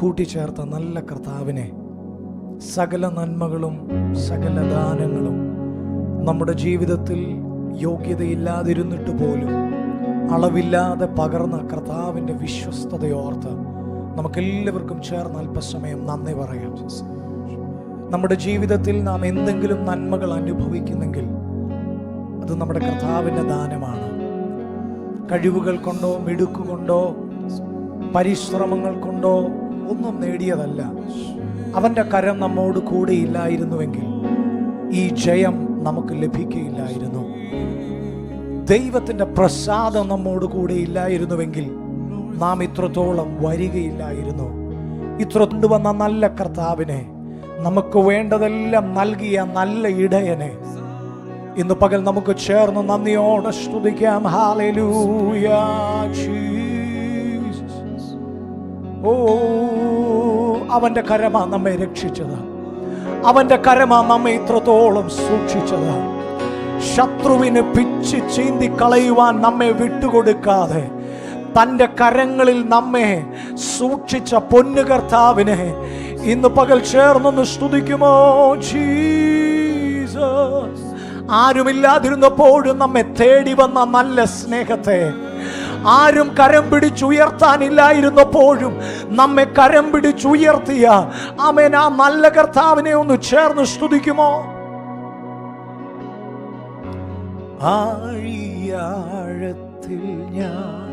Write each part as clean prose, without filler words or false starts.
കൂട്ടിച്ചേർത്ത നല്ല കർത്താവിനെ, സകല നന്മകളും സകല ദാനങ്ങളും നമ്മുടെ ജീവിതത്തിൽ യോഗ്യതയില്ലാതിരുന്നിട്ട് പോലും അളവില്ലാതെ പകർന്ന കർത്താവിൻ്റെ വിശ്വസ്തതയോർത്ത് നമുക്കെല്ലാവർക്കും ചേർന്ന് അല്പസമയം നന്ദി പറയാം. നമ്മുടെ ജീവിതത്തിൽ നാം എന്തെങ്കിലും നന്മകൾ അനുഭവിക്കുന്നെങ്കിൽ അത് നമ്മുടെ കർത്താവിൻ്റെ ദാനമാണ്. കഴിവുകൾ കൊണ്ടോ മിടുക്കുകൊണ്ടോ പരിശ്രമങ്ങൾ കൊണ്ടോ ഒന്നും നേടിയതല്ല. അവൻ്റെ കരം നമ്മോട് കൂടെ ഇല്ലായിരുന്നുവെങ്കിൽ ഈ ജയം നമുക്ക് ലഭിക്കുകയില്ലായിരുന്നു. ദൈവത്തിൻ്റെ പ്രസാദം നമ്മോട് കൂടെ ഇല്ലായിരുന്നുവെങ്കിൽ നാം ഇത്രത്തോളം വരികയില്ലായിരുന്നു. ഇത്ര കൊണ്ടുവന്ന നല്ല കർത്താവിനെ, നമുക്ക് വേണ്ടതെല്ലാം നൽകിയ നല്ല ഇടയനെ ഇന്ന് പകൽ നമുക്ക് ചേർന്ന് നന്ദിയോടെ സ്തുതിക്കാം. Hallelujah Jesus. ഓ, അവൻ്റെ കരമാ നമ്മെ രക്ഷിച്ചത്, അവൻ്റെ കരമാ നമ്മെ ഇത്രത്തോളം സൂക്ഷിച്ചത്. ശത്രുവിന് പിച്ച് ചീന്തി കളയുവാൻ നമ്മെ വിട്ടുകൊടുക്കാതെ തൻ്റെ കരങ്ങളിൽ നമ്മെ സൂക്ഷിച്ച പൊന്നു കർത്താവിനെ ഇന്ന് പകൽ ചേർന്നൊന്ന് സ്തുതിക്കുമോ? ജീസസ്. ആരുമില്ലാതിരുന്നപ്പോഴും നമ്മെ തേടി വന്ന നല്ല സ്നേഹത്തെ, ആരും കരം പിടിച്ചുയർത്താനില്ലായിരുന്നപ്പോഴും നമ്മെ കരം പിടിച്ചുയർത്തിയ ആമേൻ ആ നല്ല കർത്താവിനെ ഒന്ന് ചേർന്ന് സ്തുതിക്കുമോ? ആഴിയാഴത്തിൽ ഞാൻ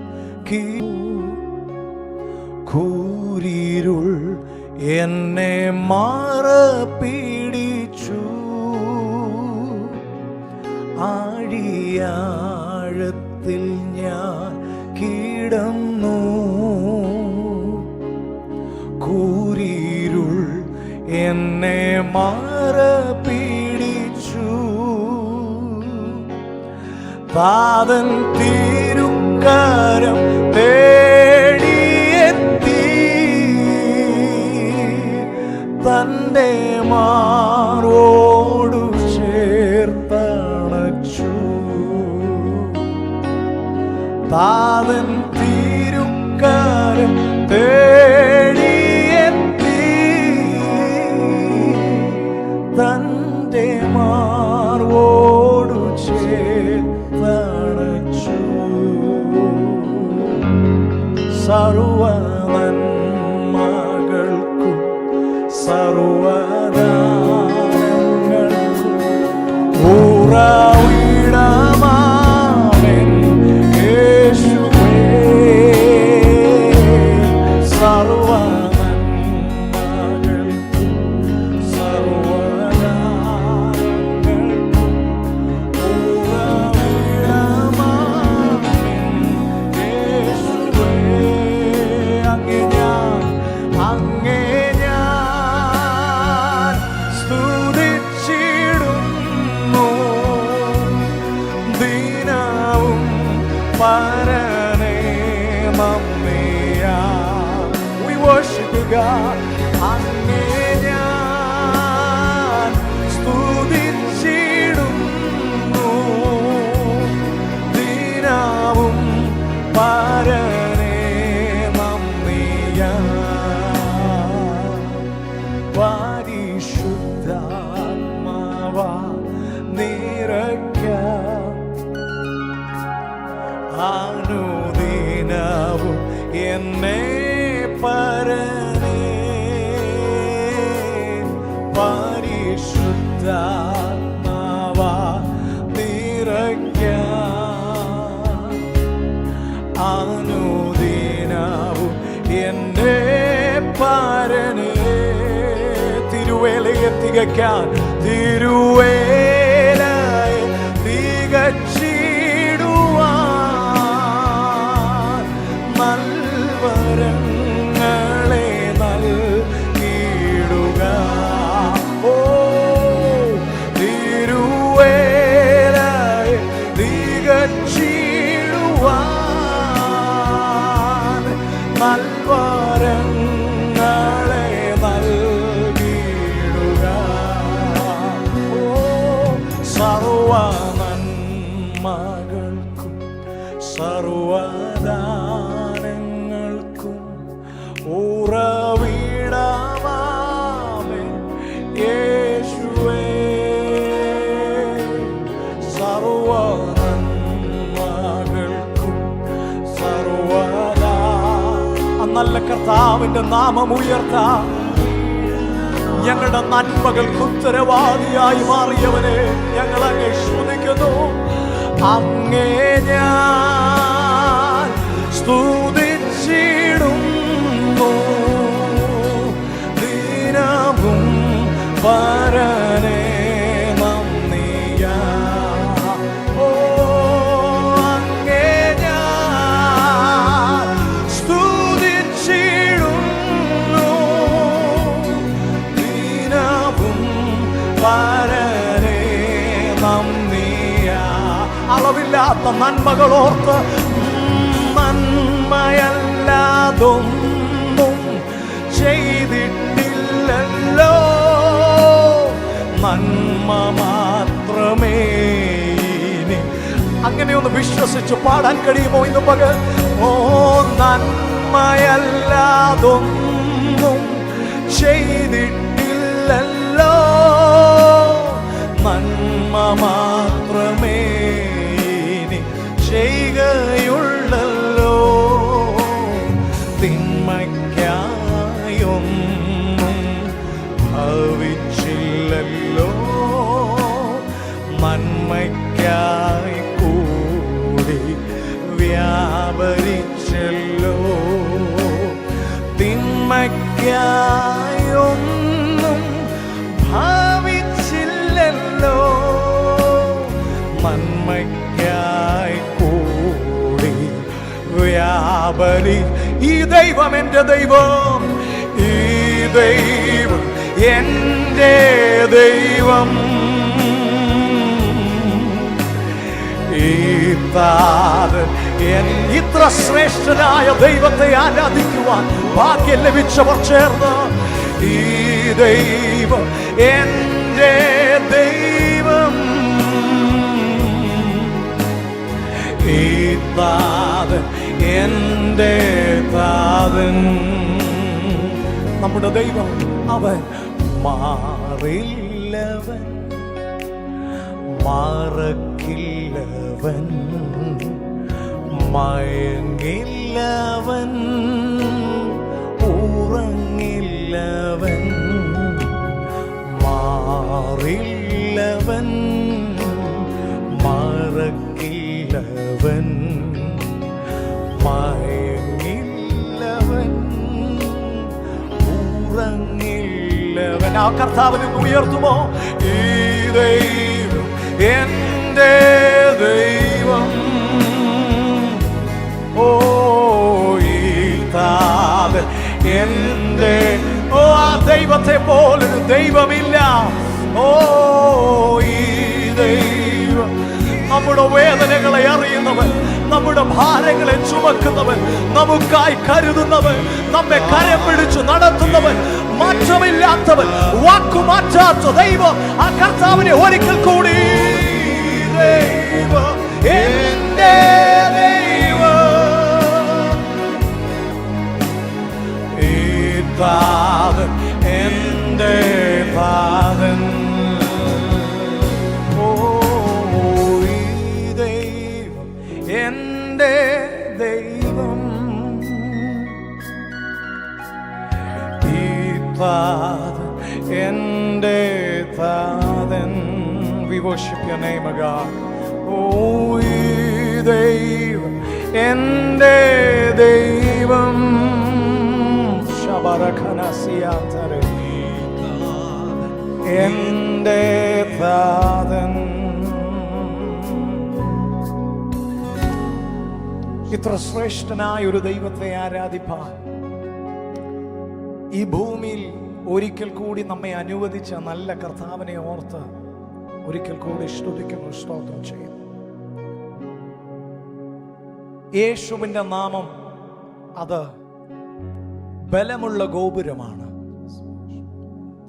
കൂരിരുൾ എന്നെ മാറപിടിച്ചു, ആഴിയാഴത്തിൽ ഞാൻ കിടന്നു, കൂരിരുൾ എന്നെ മാറപിടിച്ചു, താതൻ തിരുക്കരം തേടിയെത്തി, തൻ്റെ മാറോടു ചേർത്തണച്ചു, താതൻ തിരുക്കരം തേടിയെത്തി, തൻ്റെ മാറോടു ചേർത്തണച്ചു. സർവനന്മകൾക്കും സർവദാനങ്ങൾക്കും ഉറവിടമാവൻ യേശുവേ, സർവനന്മകൾക്കും സർവദാനങ്ങൾക്കും ഉറവിടമാവൻ യേശുവേ. അങ്ങേ ഞാൻ സ്തുതിച്ചിടുന്നു, ദിനവും പരനേ മമ്മിയാ. We worship you, God. അങ്ങേ ഞാൻ സ്തുതിച്ചിടുന്നു, ദിനവും പരനേ മമ്മിയാ. പരിശുദ്ധാത്മാവാ നിറയ്ക്കാം അനുദിനവും എന്നെ പരനേ, പരിശുദ്ധാത്മാവാ നിറയ്ക്കാം അനുദിനവും എന്നെ പരനേ. തിരുവേലയെ തികയ്ക്കാൻ, തിരുവേലയെ തികച്ചിടുവാൻ നൽവരങ്ങളെ നൽകിയിടുക. ഓ, തിരുവേലയെ തികച്ചിടുവാൻ നൽവരങ്ങളെ നൽകിയിടുക. ഓ, കർത്താവിന്റെ നാമം ഉയർത്താം. ഞങ്ങളുടെ നന്മകൾക്ക് ഉത്തരവാദിയായി മാറിയവനെ ഞങ്ങൾ അങ്ങേ സ്തുതിക്കുന്നു. അങ്ങേ ഞാൻ സ്തുതിച്ചിടുന്നു ദിനവും പരനേ നന്ദിയാ. ഓ അങ്ങേ ഞാൻ സ്തുതിച്ചിടുന്നു ദിനവും പരനേ നന്ദിയാ. അളവില്ലാത്ത നന്മകളോർത്ത് നന്മയല്ലാതൊന്നും ചെയ്തിട്ടില്ലല്ലോ, നന്മ മാത്രമേ. അങ്ങനെ ഒന്ന് വിശ്വസിച്ച് പാടാൻ കഴിയുമോ ഇന്ന് പകൽ? ഓ നന്മയല്ലാതൊന്നും ചെയ്തിട്ടില്ലല്ലോ, നന്മ മാത്രമേ ചെയ്യുകയുള്ളല്ലോ. തിന്മയ്ക്കായൊന്നും ഭവിച്ചില്ലല്ലോ, നന്മയ്ക്കായി കൂടി വ്യാപരിച്ചല്ലോ. തിന്മയ്ക്കായൊന്നും ഭവിച്ചില്ലല്ലോ, നന്മയ്ക്കായി കൂടി വ്യാപരി. ഈ ദൈവം എൻ്റെ ദൈവം, ഈ ദൈവം എൻ്റെ ദൈവം, ഈ താതൻ. ഇത്ര ശ്രേഷ്ഠനായ ദൈവത്തെ ആരാധിക്കുവാൻ ഭാഗ്യം ലഭിച്ചവർ ചേർന്ന് ഈ ദൈവം എൻ്റെ ദൈവം, ഈ താതൻ എൻ്റെ താതൻ. നമ്മുടെ ദൈവം അവൻ മാറില്ലവൻ, മറക്കില്ലവൻ, മയങ്ങില്ലവൻ, ഉറങ്ങില്ലവൻ, മാറില്ലവൻ, മറക്കില്ലവൻ, മയങ്ങില്ലവൻ, ഉറങ്ങില്ലവൻ. ആ കർത്താവിനെ ഉയർത്തുമോ? ഈ ദൈവം എൻ്റെ ദൈവം, ഓ ഈ താതൻ എൻ്റെ. ഓ ആ ദൈവത്തെ പോലൊരു ദൈവമില്ല. ഓ ഈ ദൈവം നമ്മുടെ വേദനകളെ അറിയുന്നവൻ, നമ്മുടെ ഭാരങ്ങളെ ചുമക്കുന്നവൻ, നമുക്കായി കരുതുന്നവൻ, നമ്മെ കരം പിടിച്ചു നടത്തുന്നവൻ, മാറ്റമില്ലാത്തവൻ, വാക്കുമാറ്റാത്ത ദൈവം. ആ കർത്താവിനെ ഒരിക്കൽ കൂടി ദൈവം എൻ്റെ ദൈവം, ഈ താതൻ എൻ്റെ താതൻ. ഓ ഈ ദൈവം എൻ്റെ ദൈവം, ഈ താതൻ എൻ്റെ താതൻ. We worship your name, O God. Oh, ഈ ദൈവം എൻ്റെ ദൈവം, ശബരഖനസിയാതരെ എൻ്റെ താതൻ. ഇത്ര ശ്രേഷ്ഠനായ ഒരു ദൈവത്തെ ആരാധിപ്പാൻ ഈ ഭൂമിയിൽ ഒരിക്കൽ കൂടി നമ്മെ അനുവദിച്ച നല്ല കർത്താവിനെ ഓർത്ത് ഒരിക്കൽ കൂടി സ്തുതിക്കുന്നു, സ്തോത്രം ചെയ്യുന്നു. യേശുവിന്റെ നാമം അത് ബലമുള്ള ഗോപുരമാണ്.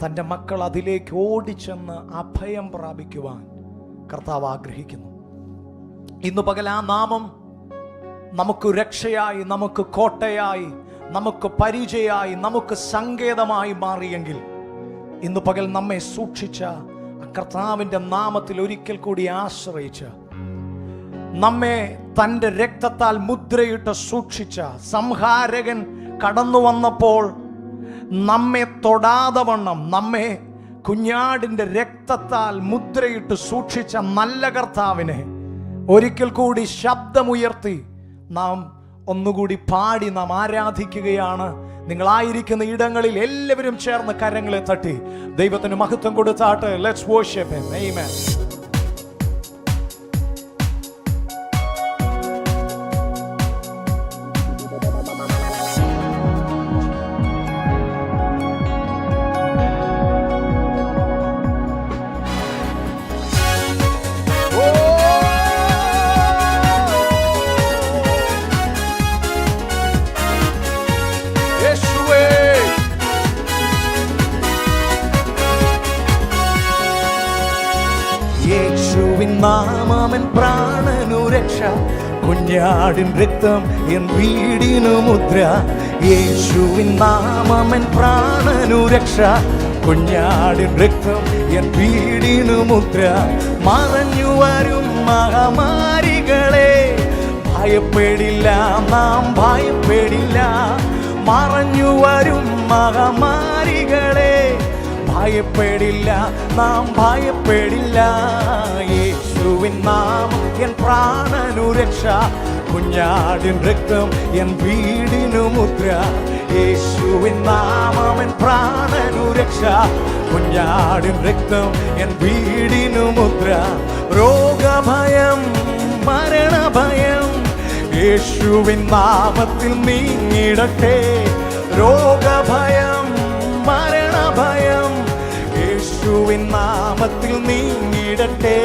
തൻ്റെ മക്കൾ അതിലേക്ക് ഓടിച്ചെന്ന് അഭയം പ്രാപിക്കുവാൻ കർത്താവ് ആഗ്രഹിക്കുന്നു. ഇന്ന് പകൽ ആ നാമം നമുക്ക് രക്ഷയായി, നമുക്ക് കോട്ടയായി, നമുക്ക് പരിചയമായി, നമുക്ക് സങ്കേതമായി മാറിയെങ്കിൽ ഇന്ന് പകൽ നമ്മെ സൂക്ഷിച്ച കർത്താവിൻ്റെ നാമത്തിൽ ഒരിക്കൽ കൂടി ആശ്രയിച്ച് നമ്മെ തൻ്റെ രക്തത്താൽ മുദ്രയിട്ട് സൂക്ഷിച്ച സംഹാരകൻ കടന്നു വന്നപ്പോൾ നമ്മെ തൊടാതെ വണ്ണം നമ്മെ കുഞ്ഞാടിൻ്റെ രക്തത്താൽ മുദ്രയിട്ട് സൂക്ഷിച്ച നല്ല കർത്താവിനെ ഒരിക്കൽ കൂടി ശബ്ദമുയർത്തി നാം ഒന്നുകൂടി പാടി നാം ആരാധിക്കുകയാണ്. നിങ്ങളായിരിക്കുന്ന ഇടങ്ങളിൽ എല്ലാവരും ചേർന്ന് കരങ്ങളെ തട്ടി ദൈവത്തിന് മഹത്വം കൊടുത്താട്ട്. Let's worship him. ആമേൻ. യേശുവിൻ നാമമൻ പ്രാണനു രക്ഷ, കുഞ്ഞാടിൻ രക്തം എൻ വീടിനു മുദ്ര. യേശുവിൻ നാമമൻ പ്രാണനു രക്ഷ, കുഞ്ഞാടിൻ രക്തം എൻ വീടിനു മുദ്ര. മറഞ്ഞു വരും മഹാമാരികളെ ഭയപ്പെടില്ല, നാം ഭയപ്പെടില്ല. മറഞ്ഞു വരും മഹാമാരികളെ ഭയപ്പെടില്ല, നാം ഭയപ്പെടില്ല. യേശുവിൻ നാമം എൻ പ്രാണനു രക്ഷ, കുഞ്ഞാടിൻ രക്തം എൻ വീടിനു മുദ്ര. യേശുവിൻ നാമം എൻ പ്രാണനു രക്ഷ, കുഞ്ഞാടിൻ രക്തം എൻ വീടിനു മുദ്ര. രോഗഭയം മരണഭയം യേശുവിൻ നാമത്തിൽ നീങ്ങിടട്ടെ. രോഗഭയം മരണഭയം യേശുവിൻ നാമത്തിൽ നീങ്ങിടട്ടെ.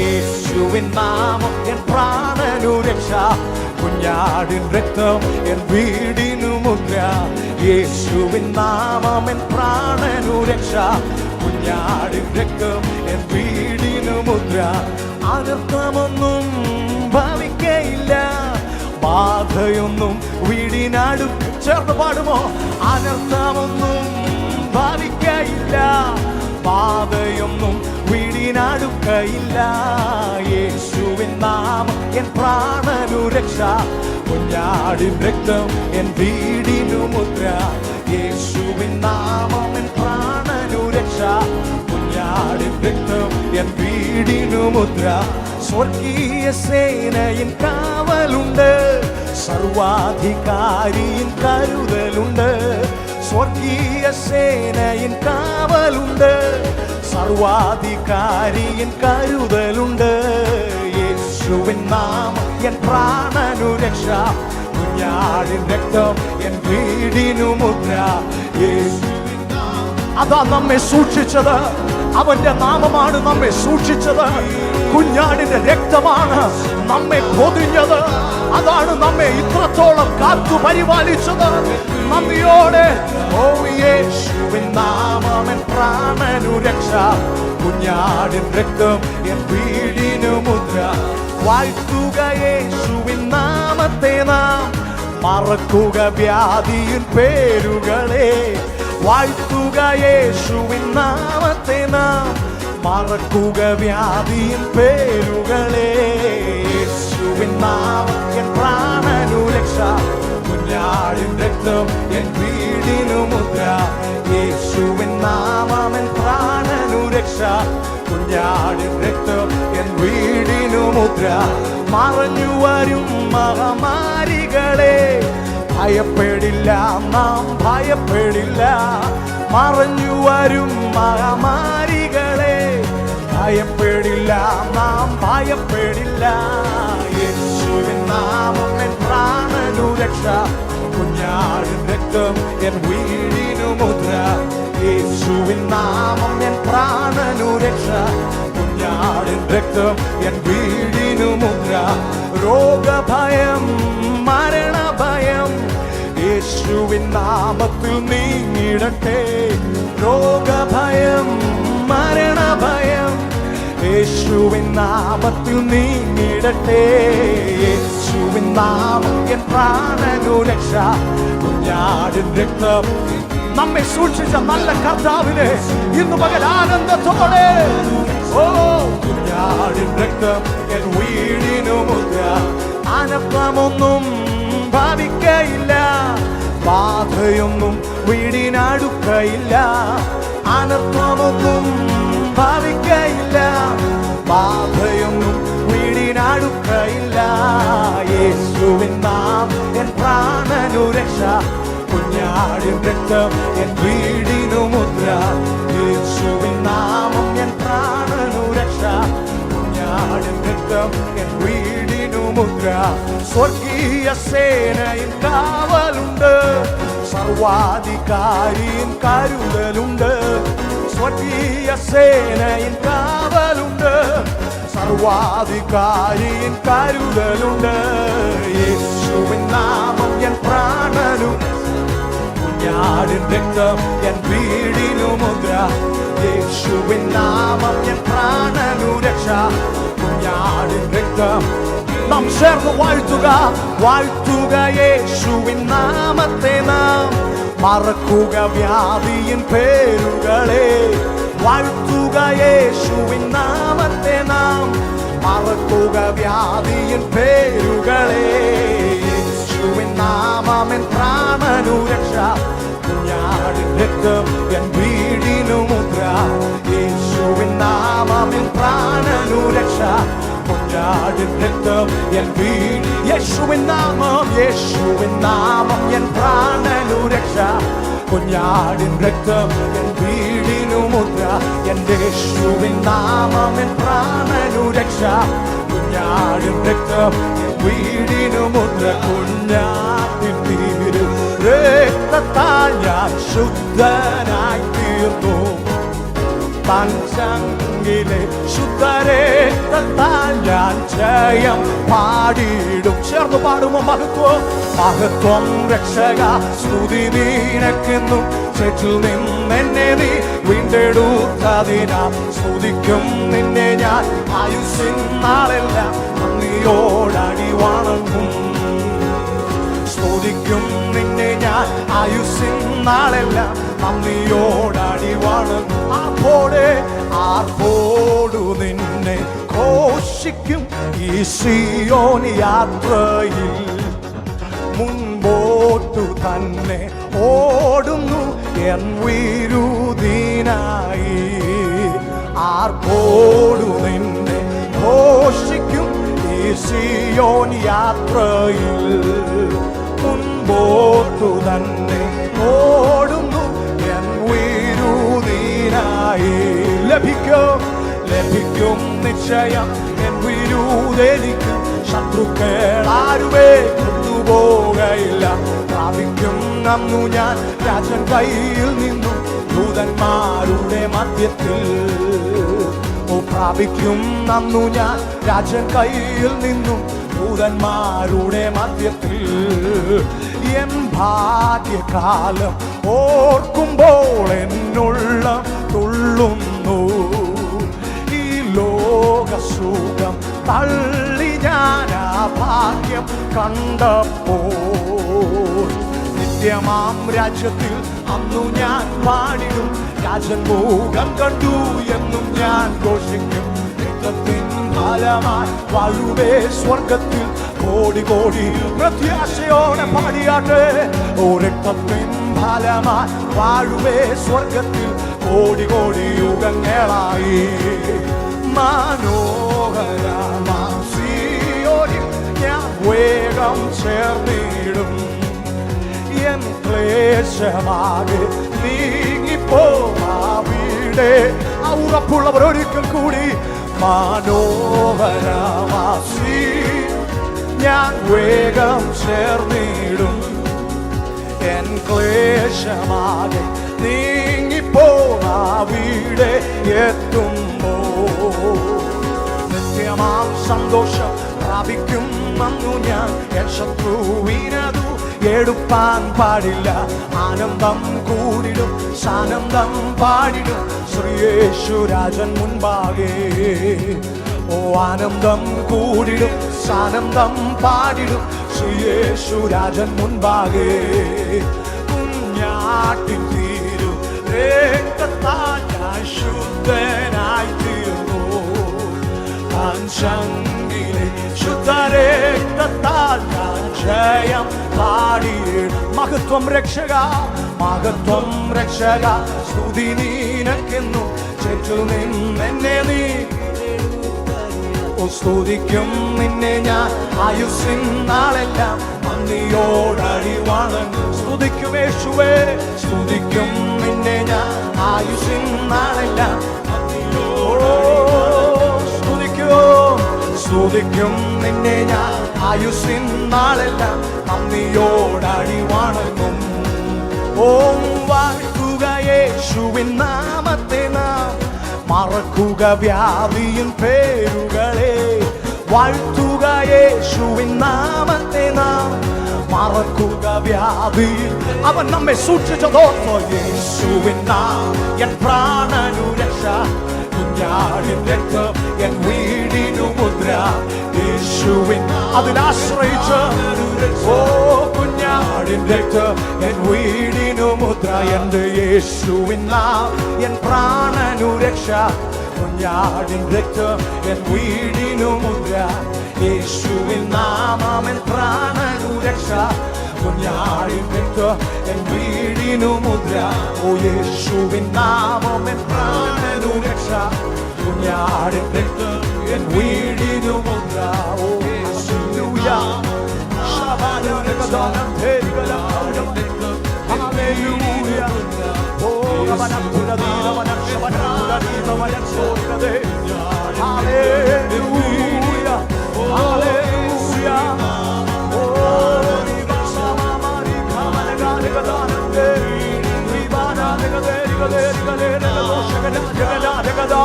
യേശുവിൻ നാമം എൻ പ്രാണനു രക്ഷ, കുഞ്ഞാടിൻ രക്തം എൻ വീടിനു മുദ്ര. യേശുവിൻ നാമം എൻ പ്രാണനു രക്ഷ, കുഞ്ഞാടിൻ രക്തം എൻ വീടിനു മുദ്ര. അനർത്ഥമൊന്നും ഭവിക്കയില്ല, ബാധയൊന്നും വീടിനടുക്ക. ചേർന്ന് പാടുമോ? അനർത്ഥമൊന്നും ഭാവിക്കയില്ല, ബാധയൊന്നും വീടിനടുക്കയില്ല. യേശുവിൻ നാമം എൻ പ്രാണനു രക്ഷ, കുഞ്ഞാടിൻ രക്തം എൻ വീടിനു മുദ്ര. യേശുവിൻ നാമം എൻ പ്രാണനു രക്ഷ, കുഞ്ഞാടിൻ രക്തം എൻ വീടിനു മുദ്ര. സ്വർഗീയ സേനയിൻ കാവലുണ്ട്, സർവാധികാരിയിൻ കരുതലുണ്ട്. സ്വർഗീയ സേനയിൻ കാവലുണ്ട്, സർവാധികാരിയിൻ കരുതലുണ്ട്. യേശുവിൻ നാമം എൻ പ്രാണനു രക്ഷ, കുഞ്ഞാടിൻ രക്തം എൻ വീടിനു മുദ്ര. യേശുവിൻ നാമം അതാ നമ്മെ സൂക്ഷിച്ചത്, അവന്റെ നാമമാണ് നമ്മെ സൂക്ഷിച്ചത്. കുഞ്ഞാടിന്റെ രക്തമാണ് നമ്മെ പൊതിഞ്ഞത്, അതാണ് നമ്മെ ഇത്രത്തോളം കാത്തു പരിപാലിച്ചത്. നന്ദിയോടെ ഓ യേശുവിൻ നാമം എൻ പ്രാണനു രക്ഷ, കുഞ്ഞാടിൻ രക്തം എൻ വീടിനു മുദ്ര. വാഴ്ത്തുക യേശുവിൻ നാമത്തെ നാം, മറക്കുക വ്യാധിயின் പേരുകളെ. വാഴ്ത്തുക യേശുവിൻ നാമത്തെ നാം, മറക്കുക വ്യാധിயின் പേരുകളെ. യേശുവിൻ നാമം എൻ പ്രാണനു രക്ഷ, കുഞ്ഞാടിൻ രക്തം എൻ വീടിനു മുദ്ര. യേശുവിൻ നാമം എൻ പ്രാണനു രക്ഷ, കുഞ്ഞാടിൻ രക്തം എൻ വീടിനു മുദ്ര. മറഞ്ഞു വരും മഹാമാരികളെ ഭയപ്പെടില്ല, നാം ഭയപ്പെടില്ല. മറഞ്ഞു വരും മഹാമാരികളെ ഭയപ്പെടില്ല, നാം ഭയപ്പെടില്ല. യേശുവിൻ നാമം എൻ പ്രാണനു രക്ഷ, കുഞ്ഞാടിൻ രക്തം എൻ വീടിനു മുദ്ര. യേശുവിൻ നാമം എൻ പ്രാണനു രക്ഷ, കുഞ്ഞാടിൻ രക്തം എൻ വീടിനു മുദ്ര. രോഗഭയം മരണഭയം യേശുവിൻ നാമത്തിൽ നീങ്ങിടട്ടെ. രോഗഭയം മരണഭയം യേശുവിൻ നാമത്തിൽ നീങ്ങിടട്ടെ. യേശുവിൻ നാമം എൻ പ്രാണനു രക്ഷ, കുഞ്ഞാടിൻ രക്തം. നമ്മെ സൂക്ഷിച്ച നല്ല കർത്താവിനെ ഇന്ന് പകൽ ആനന്ദത്തോടെ ഓ കുഞ്ഞാടിൻ രക്തം എൻ വീടിനു മുദ്ര. അനർത്ഥമൊന്നും ഭാവിക്കയില്ല, ബാധയൊന്നും വീടിനടുക്കയില്ല, അനർത്ഥമൊന്നും ഭാവിക്കയില്ല. ബാധയൊന്നും വീടിനടുക്കയില്ല. യേശുവിൻ നാം എൻ പ്രാണനു രക്ഷ, കുഞ്ഞാടിൻ രക്തം എൻ വീടിനു മുദ്ര. യേശുവിൻ നാമം എൻ പ്രാണനു രക്ഷ, കുഞ്ഞാടിൻ രക്തം എൻ വീടിനു മുദ്ര. സ്വർഗീയ സേനയിൽ കാവലുണ്ട്, സർവാധികാരിയും കരുതലുണ്ട്. സ്വർഗീയ സേനയിൽ കാവലുണ്ട്, സർവാധികാരിയും കരുതലുണ്ട്. യേശുവിൻ നാമം എൻ പ്രാണനു, കുഞ്ഞാടിൻ രക്തം എൻ വീടിനു മുദ്ര. യേശുവിൻ നാമം എൻ പ്രാണനു രക്ഷ, കുഞ്ഞാടിൻ രക്തം. നാം ചേർന്ന് വാഴ്ത്തുക, വാഴ്ത്തുക യേശുവിൻ നാമത്തെ നാം. മറക്കുക വ്യാധിയിൻ പേരുകളെ, വാഴ്ത്തുക യേശുവിൻ നാമത്തെ നാം. മറക്കുക വ്യാധിയിൻ പേരുകളെ. യേശുവിൻ നാമമെൻ പ്രാണനു രക്ഷ, കുഞ്ഞാടിൻ രക്തം എൻ വീടിനു മുദ്ര. യേശുവിൻ നാമമെൻ പ്രാണനു രക്ഷ, കുഞ്ഞാടിൻ രക്തം എൻ വീട്. യേശുവിൻ നാമം, യേശുവിൻ നാമം എൻ പ്രാണനു രക്ഷ, കുഞ്ഞാടിൻ രക്തം എൻ വീടിനു മുദ്ര. എന്റെ യേശുവിൻ നാമം എൻ പ്രാണനു രക്ഷ, കുഞ്ഞാടിൻ രക്തം എൻ വീടിനു മുദ്ര. കുഞ്ഞാടിൻ വീട് രക്തത്താൽ ഞാൻ ശുദ്ധനായി തീർന്നു, പഞ്ചങ്കിലെ ശുദ്ധരക്തത്താൽ ഞാൻ ജയം പാടിയിടും. ചേർന്ന് പാടുമോ? മഹത്വം, മഹത്വം രക്ഷക സ്തുതി നിനക്കെന്നും. ചേറ്റിൽ നിന്നെന്നെ നീ വീണ്ടെടുത്തതിനാൽ സ്തുതിക്കും നിന്നെ ഞാൻ ആയുസ്സിൻ നാളെല്ലാം നന്ദിയോടടി വണങ്ങും. സ്തുതിക്കും നിന്നെ ഞാൻ ആയുസ്സിൻ നാളെല്ലാം നന്ദിയോടടി വണങ്ങും. ആർപ്പോടെ ആർപ്പോടു നിന്നെ ഘോഷിക്കും ഈ സിയോൻ യാത്രയിൽ. മുൻപോട്ടു തന്നെ ഓടുന്നു എൻ വിരുദിനായി. ആർപ്പോടു നിന്നെ ഘോഷിക്കും ഈ സിയോൻ യാത്രയിൽ. മുൻപോട്ടു തന്നെ ഓടുന്നു എൻ വിരുദിനായി. ലഭിക്കും, ലഭിക്കും നിശ്ചയം എൻ വിരുദെനിക്കും. ശത്രുക്കൾ ആരുമേ കൊണ്ടുപോകയില്ല. പ്രാപിക്കും അന്നു ഞാൻ രാജൻ കയ്യിൽ നിന്നും ദൂതന്മാരുടെ മധ്യത്തിൽ. ഓ പ്രാപിക്കും അന്നു ഞാൻ രാജൻ കയ്യിൽ നിന്നും ദൂതന്മാരുടെ മധ്യത്തിൽ. എൻ ഭാഗ്യകാലം ഓർക്കുമ്പോൾ എന്നുള്ള തുള്ളുന്നു. ഈ ലോകസുഖം തള്ളി ഞാൻ ആ ഭാഗ്യം കണ്ടപ്പോൾ. നിത്യമാം രാജ്യത്തിൽ അന്നു ഞാൻ പാടിടും. രാജൻ മുഖം കണ്ടു എന്നും ഞാൻ ഘോഷിക്കും. രക്തത്തിൻ ഫലമായി വാഴുവേ സ്വർഗത്തിൽ. കോടി കോടി പ്രത്യാശയോടെ പാടിയാട്ടെ. ഓ രക്തത്തിൻ ഫലമായി വാഴുവേ സ്വർഗത്തിൽ. കോടി കോടി യുഗങ്ങളായി മനോഹരമാം സിയോനിൽ ഞാൻ വേഗം ചേർന്നിടും. എൻ ക്ലേശമാകെ നീങ്ങിപ്പോവിടെ. ആ ഉറപ്പുള്ളവർ ഒരിക്കൽ കൂടി മനോഹരമാസി ഞാൻ വേഗം ചേർന്നിടും. എൻ ക്ലേശമാകെ നീങ്ങിപ്പോവിടെ എത്തുമ്പോ. നിത്യമാം സന്തോഷം പ്രാപിക്കും അന്നു ഞാൻ. എൻ ശത്രുവിനതു എടുപ്പാൻ പാടില്ല. ആനന്ദം കൂടിടും, സാനന്ദം പാടിടും ശ്രീയേശു രാജൻ മുൻപാകെ. ഓ ആനന്ദം കൂടിടും, സാനന്ദം പാടിടും ശ്രീയേശു രാജൻ മുൻപാകെ. കുഞ്ഞാട്ടിൻ തീരു രക്തത്താൽ ഞാൻ ശുദ്ധനായി തീർന്നു. പഞ്ചങ്കിലെ ശുദ്ധരക്തത്താൽ ഞാൻ ജയം പാടിയിടും. മഹത്വം രക്ഷക, മഹത്വം രക്ഷക, സ്തുതി നീനക്കെന്നു ചേറ്റു നിന്നെ നീ. സ്തുതിക്കും നിന്നെ ഞാൻ ആയുസ്സിൻ നാളെല്ലാം നന്ദിയോടടി വണങ്ങും. സ്തുതിക്കും യേശുവേ, സ്തുതിക്കും നിന്നെ ഞാൻ ആയുസ്സിൻ നാളെല്ലാം സ്തുതിക്കും നിന്നെ ഞാൻ ആയുസ്സിൻ നാളെല്ലാം നന്ദിയോടടി വണങ്ങും. ഓം വാഴ്ത്തുക യേശുവിൻ നാമത്തെ നാം, മറക്കുക വ്യാധിയും പേരുകളെ. വാഴ്ത്തുക യേശുവിൻ നാമത്തെ നാം, മറക്കുക വ്യാധിയും. അവൻ നമ്മെ സൂക്ഷിച്ചതോർത്തോ. യേശുവിൻ നാം എൻ പ്രാണനു രക്ഷ, കുഞ്ഞാടിൻ രക്തം എൻ വീടിനു മുദ്ര. യേശുവിൻ അതിലാശ്രയിച്ച്, ഓ കുഞ്ഞാടിൻ രക്തം എൻ വീടിനു മുദ്ര. എന്റെ യേശുവിൻ നാം എൻ പ്രാണനു രക്ഷ, കുഞ്ഞാടിൻ രക്തം എൻ വീടിനു മുദ്ര. യേശുവിൻ നാമം എൻ പ്രാണനു രക്ഷ, കുഞ്ഞാടിൻ രക്തം എൻ വീടിനു മുദ്ര. ഓ യേശുവിൻ നാമം എൻ പ്രാണനു രക്ഷ, കുഞ്ഞാടിൻ രക്തം എൻ വീടിനു മുദ്ര. ഓ ഹല്ലേലൂയ, ശബാനകദാനം തേരികലം ഹല്ലേലൂയ. ഓ അവനത്തുരദീനവനം ശബനത്തുരദീനവനം സോരികദേ. ഹല്ലേലൂയ, ഹല്ലേലൂയ. ഓ നിവാസമാരി കാമനഗാനഗദാനം തേ വിവാനാനഗദേരികദേരികദേരികദേ ദോഷഗദാനഗദാ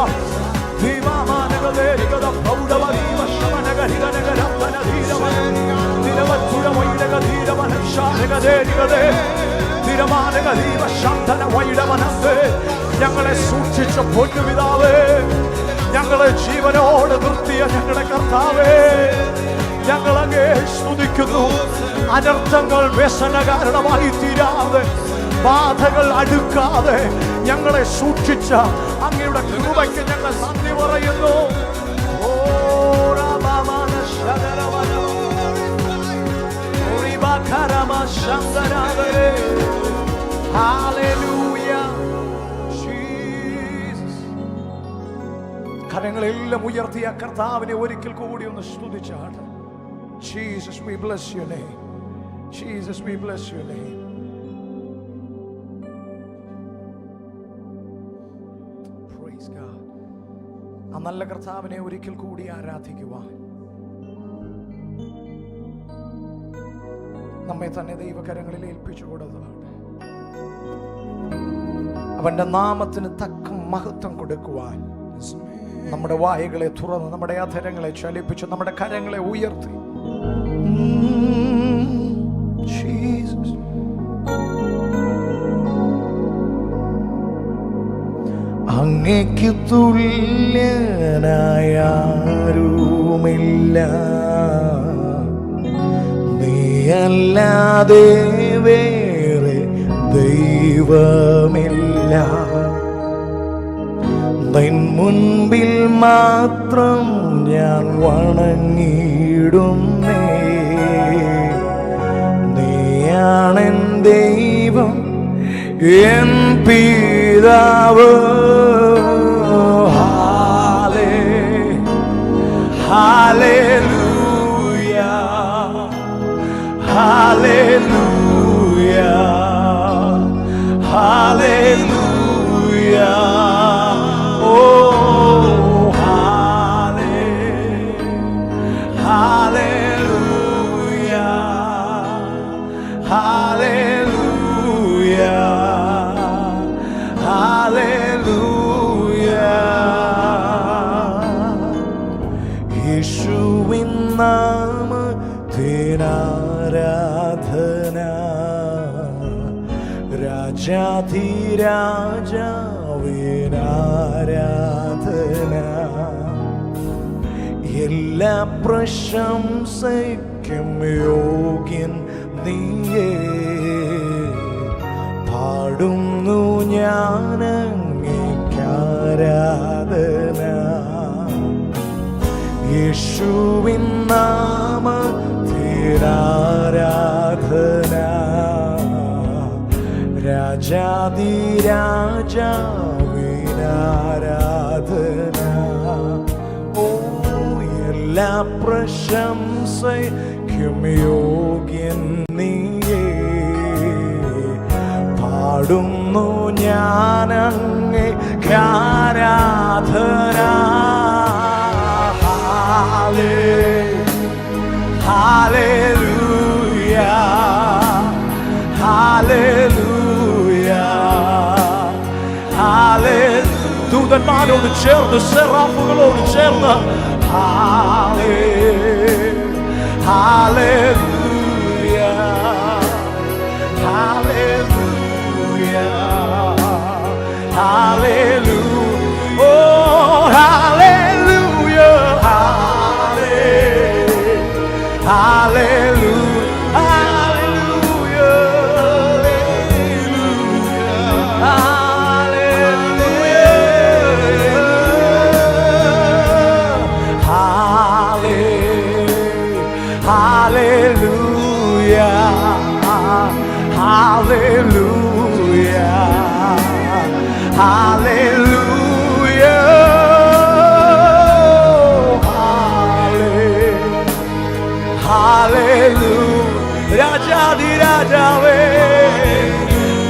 വിവാമാനഗദേരികദ പൗഡവരീവ ശമനഗരികനഗരം വനധീരവനം നിരവച്ചുരമൈനഗധീരവനം ശാനഗദേരികദേ തിരമാനഗധീവ ശാന്തന വൈഡവനത്തെ. ഞങ്ങളെ സൂക്ഷിച്ച പൊന്നുപിതാവേ, ഞങ്ങളെ ജീവനോട് നിർത്തിയ ഞങ്ങളുടെ കർത്താവേ, ഞങ്ങളങ്ങേ സ്തുതിക്കുന്നു. അനർത്ഥങ്ങൾ വ്യസന കാരണമായി തീരാതെ, ബാധകൾ അടുക്കാതെ ഞങ്ങളെ സൂക്ഷിച്ച അങ്ങയുടെ കൃപയ്ക്ക് ഞങ്ങൾ നന്ദി പറയുന്നു. ഓ രാമമാന ശരണവന ഓരിബാഖരമ ശങ്കരാവേ. Hallelujah, Jesus. കരങ്ങളെല്ലാം ഉയർത്തിയ കർത്താവിനെ ഒരിക്കൽ കൂടി ഒന്ന് സ്തുതിച്ചാണ്. Jesus, we bless your name. Jesus, we bless your name. Praise God. ആ നല്ല കർത്താവിനെ ഒരിക്കൽ കൂടി ആരാധിക്കുവാൻ നമ്മെ തന്നെ ദൈവകരങ്ങളിൽ ഏൽപ്പിച്ചു കൊടുത്തതാണ്. അവന്റെ നാമത്തിന് തക്ക മഹത്വം കൊടുക്കുവാൻ നമ്മുടെ വായകളെ തുറന്ന്, നമ്മുടെ അധരങ്ങളെ ചലിപ്പിച്ച്, നമ്മുടെ കരങ്ങളെ ഉയർത്തി Jesus. അങ്ങേക്ക് തുല്യനായാരുമില്ല, നീയല്ലാതെ വേറെ ദൈവമില്ല. നിൻ മുൻപിൽ മാത്രം ഞാൻ വണങ്ങിടുന്നേ. നീയാണെൻ ദൈവം, എൻ പിതാവ്. ഹല്ലേലൂയ, ഹല്ലേലൂയ, ഹല്ലേലൂയ. ഓ ഹല്ലേലൂയ, ഹല്ലേലൂയ, ഹല്ലേലൂയ. യേശുവിൻ നാമത്തിനാരാധന, രാജാധിരാജാവിനാരാധന. എല്ലാ പ്രശംസയ്ക്കും യോഗ്യൻ നീയേ. പാടുന്നു ഞാനങ്ങേക്കാരാധന. യേശുവിൻ നാമത്തിനാരാധന, രാജാതിരാജാവിനാരാധന. ഓ എല്ലാ പ്രശംസയ്ക്കും യോഗ്യൻ നീയേ. പാടുന്നു ഞാനങ്ങേക്ക് ആരാധന. Hallelujah, hallelujah, hallelujah. ദൂതന്മാരോട് ചേർന്ന് സെറാഫുകളോട് ചേർന്ന് hallelujah, hallelujah, hallelujah, oh hallelujah, hallelujah, hallelujah, രാജാതിരാജാവേ,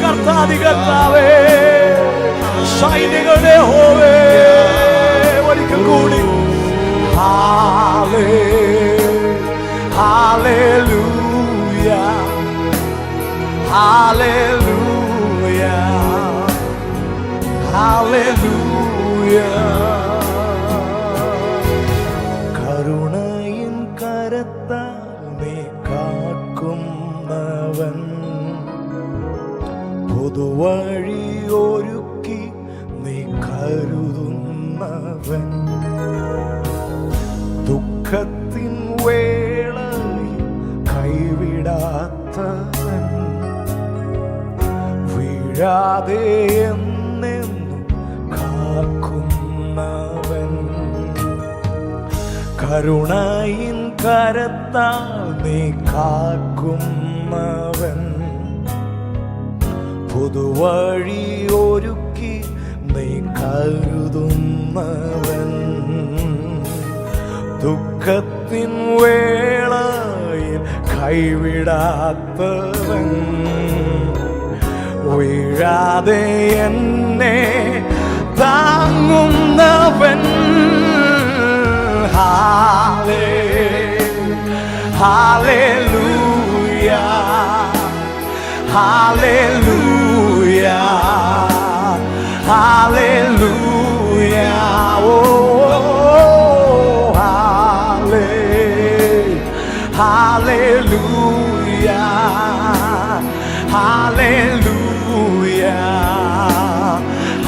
കർത്താതികർത്താവേ, സൈന്യങ്ങളുടെ യഹോവേ, ഒരിക്കൽ കൂടി hallelujah, hallelujah, hallelujah. കരുണയിൻ കരത്താൽ നീ കാക്കുന്നവൻ, പുതുവഴി ഒരുക്കി നീ കരുതുന്നവൻ, ദുഃഖത്തിൻ വേളയിൽ കൈവിടാത്തവൻ, വീഴാതെ എന്നെന്നും കാക്കുന്നവൻ, കരുണയിൻ കരത്താൽ നീ കാക്കുന്നവൻ, പുതുവഴി ഒരുക്കി നീ കരുതുന്നവൻ, ദുഃഖത്തിൻ വേളയിൽ കൈവിടാത്തവൻ, വീഴാതെ എന്നെ താങ്ങുന്നവൻ, hallelujah, hallelujah, hallelujah, oh hallelujah, hallelujah, hallelujah,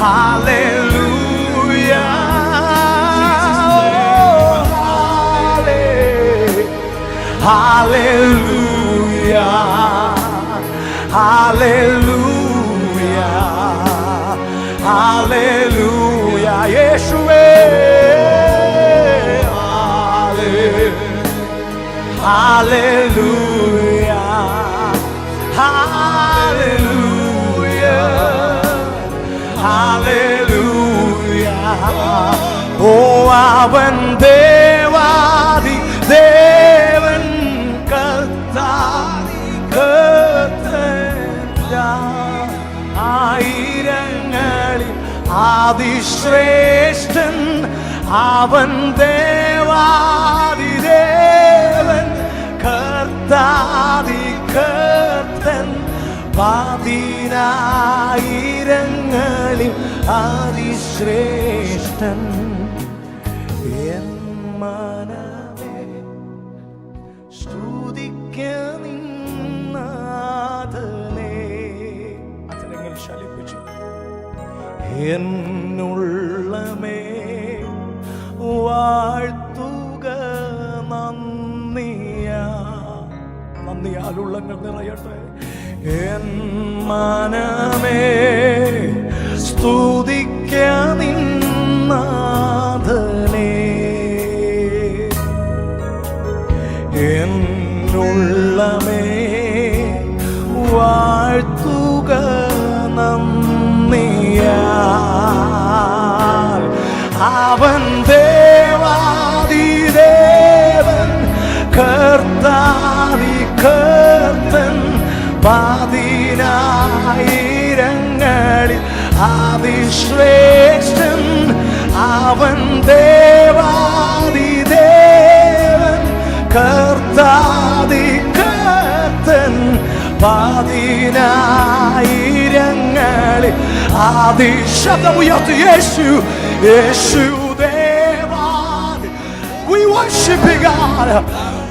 hallelujah, hallelujah, hallelujah, hallelujah, യേശുവേ, hallelujah, hallelujah, hallelujah. ഓ അവൻ ദേവാദി ദേവൻ, കർത്താദി കർത്തൻ, ആയിരങ്ങളിൽ അതിശ്രേഷ്ഠൻ, അവൻ ദേവാദി ദേവൻ, കർത്താദി കർത്തൻ, പതിനായിരങ്ങളിൽ അതിശ്രേഷ്ഠൻ. എൻ മനമേ സ്തുതിക്ക നിന്നാഥനേ, അത്തരങ്ങൾ ശലിപ്പിച്ചു. എന്നുള്ളമേ വാഴ്ത്തുക നന്ദിയാൽ ഉള്ളങ്ങൾ നിറയട്ടെ. എൻ മനമേ സ്തുതിക്ക നിന്നാഥനേ, എന്നുള്ളമേ വാഴ്ത്തുക അതിശ്രേഷ്ഠൻ അവൻ ദേവാദിദേവൻ കർത്താദി കർത്തൻ പതിനായിരങ്ങളിൽ അതിശബ്ദമുയർത്തി യേശു യേശു ദേവാദി. We worship you, God.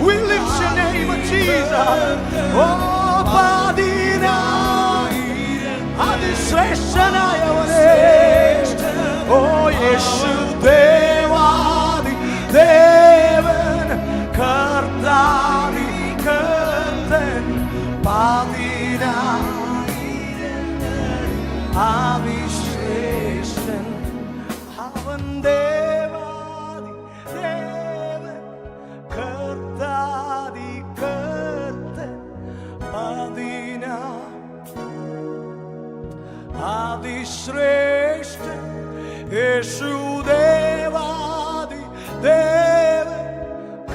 We lift your name of Jesus. Oh, പതിനായിരം അതിശ്രേഷ്ഠനായവനേ. Oh, യേശു ദേവാദി ദേവൻ കർത്താദി കർത്തൻ അതിശ്രേഷ്ഠൻ അവൻ ദേവാദി ദേവൻ കർത്താദി കർത്തൻ അതിശ്രേഷ്ഠൻ യേശു ദേവാദി ദേവൻ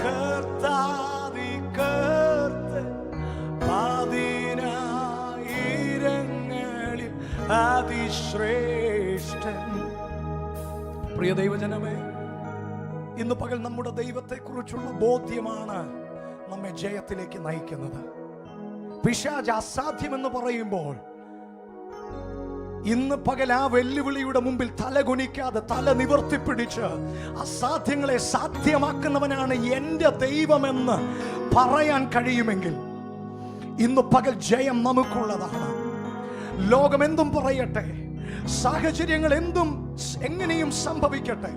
കർത്താദി കർത്തൻ പതിനായിരങ്ങളിൽ അതിശ്രേഷ്ഠൻ. പ്രിയ ദൈവജനമേ, ഇന്ന് പകൽ നമ്മുടെ ദൈവത്തെക്കുറിച്ചുള്ള ബോധ്യമാണ് നമ്മെ ജയത്തിലേക്ക് നയിക്കുന്നത്. പിശാച് അസാധ്യമെന്ന് പറയുമ്പോൾ ഇന്ന് പകൽ ആ വെല്ലുവിളിയുടെ മുമ്പിൽ തലകുനിക്കാതെ തല നിവർത്തിപ്പിടിച്ച് അസാധ്യങ്ങളെ സാധ്യമാക്കുന്നവനാണ് എൻ്റെ ദൈവമെന്ന് പറയാൻ കഴിയുമെങ്കിൽ ഇന്ന് പകൽ ജയം നമുക്കുള്ളതാണ്. ലോകം എന്തും പറയട്ടെ, സാഹചര്യങ്ങൾ എന്തും എങ്ങനെയും സംഭവിക്കട്ടെ,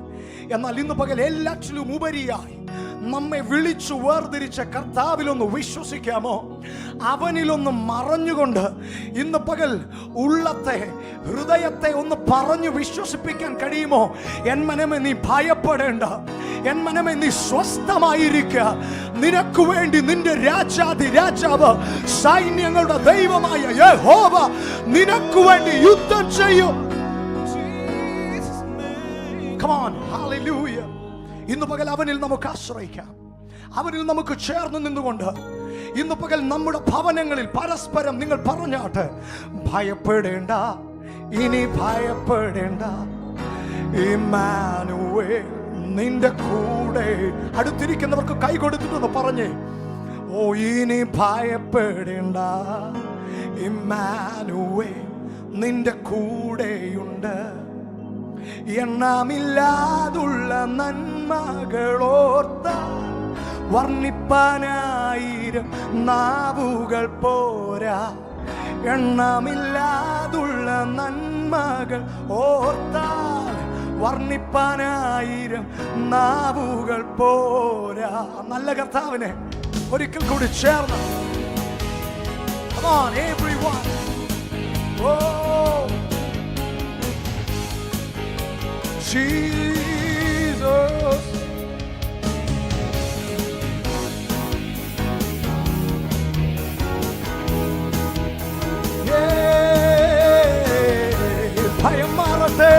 എന്നാൽ ഇന്ന് പകൽ എല്ലാറ്റിലും ഉപരിയായി നമ്മെ വിളിച്ചു വേർതിരിച്ച കർത്താവിലൊന്ന് വിശ്വസിക്കാമോ? അവനിലൊന്ന് മറഞ്ഞുകൊണ്ട് ഇന്ന് പകൽ ഉള്ളത്തെ ഹൃദയത്തെ ഒന്ന് പറഞ്ഞു വിശ്വസിപ്പിക്കാൻ കഴിയുമോ? എൻ മനമേ നീ ഭയപ്പെടേണ്ട, എൻ മനമേ നീ സ്വസ്ഥമായിരിക്കുക. നിനക്ക് വേണ്ടി നിന്റെ രാജാധി രാജാവ് സൈന്യങ്ങളുടെ ദൈവമായ യഹോവ നിനക്ക് വേണ്ടി യുദ്ധം ചെയ്യും. Come on, hallelujah. ഇന്ന് പകൽ അവനിൽ നമുക്ക് ആശ്രയിക്കാം, അവനിൽ നമുക്ക് ചേർന്ന് നിന്നുകൊണ്ട് ഇന്ന് പകൽ നമ്മുടെ ഭവനങ്ങളിൽ പരസ്പരം നിങ്ങൾ പറഞ്ഞാട്ടെ, ഭയപ്പെടേണ്ട, ഇനി ഭയപ്പെടേണ്ട, ഇമ്മാനുവേൽ നിന്റെ കൂടെ. അടുത്തിരിക്കുന്നവർക്ക് കൈ കൊടുത്തിട്ടൊന്ന് പറഞ്ഞേ, ഓ ഇനി ഭയപ്പെടേണ്ട, ഇമ്മാനുവേൽ നിന്റെ കൂടെയുണ്ട്. എണ്ണമില്ലാതുള്ള നന്മകളോർത്ത വർണ്ണിപ്പാനായിരം നാവുകൾ പോരാ. എണ്ണമില്ലാതുള്ള നന്മകൾ ഓർത്താൽ വർണ്ണിപ്പാനായിരം നാവുകൾ പോരാ. നല്ല കർത്താവിനെ ഒരിക്കൽ കൂടി ചേർന്ന് Come on, everyone. Oh, Jesus. ഭയം മാറട്ടെ,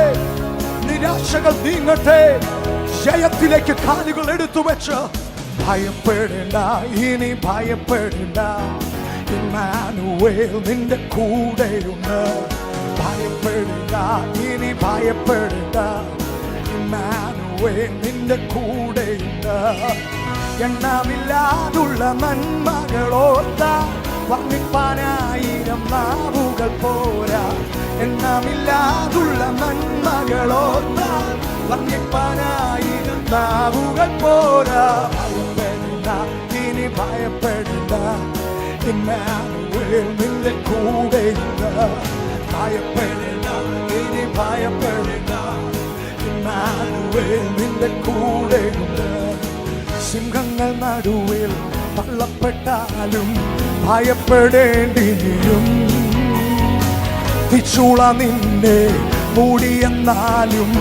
നിരാശകൾ നീങ്ങട്ടെ, ജയത്തിലേക്ക് കാലുകൾ എടുത്തു വെച്ച് ഭയപ്പെടേണ്ട, ഇനി ഭയപ്പെടേണ്ട, ഇമ്മാനുവേൽ നിന്റെ കൂടെയുണ്ട്. ഭയപ്പെടേണ്ട, ഇനി ഭയപ്പെടേണ്ട, ഇമ്മാനുവേൽ നിന്റെ കൂടെയുണ്ട്. എണ്ണമില്ലാതുള്ള നന്മകളോർത്ത വർണ്ണിപ്പാനായിരം നാവുകൾ പോരാ. എണ്ണമില്ലാതുള്ള നന്മകളോർത്ത വർണ്ണിപ്പാനായിരം നാവുകൾ പോരാ. ഭയപ്പെടേണ്ട, ഇനി ഭയപ്പെടേണ്ട, ഇമ്മാനുവേൽ നിന്റെ കൂടെയുണ്ട്. ഭയപ്പെടേണ്ട, ഇനി ഭയപ്പെടേണ്ട, ഇമ്മാനുവേൽ നിന്റെ കൂടെയുണ്ട്. സിംഹങ്ങൾ നടുവിൽ തള്ളപ്പെട്ടാലും ഭയപ്പെടേണ്ടിയും, തിച്ചൂള നിന്നെ മൂടിയെന്നാലും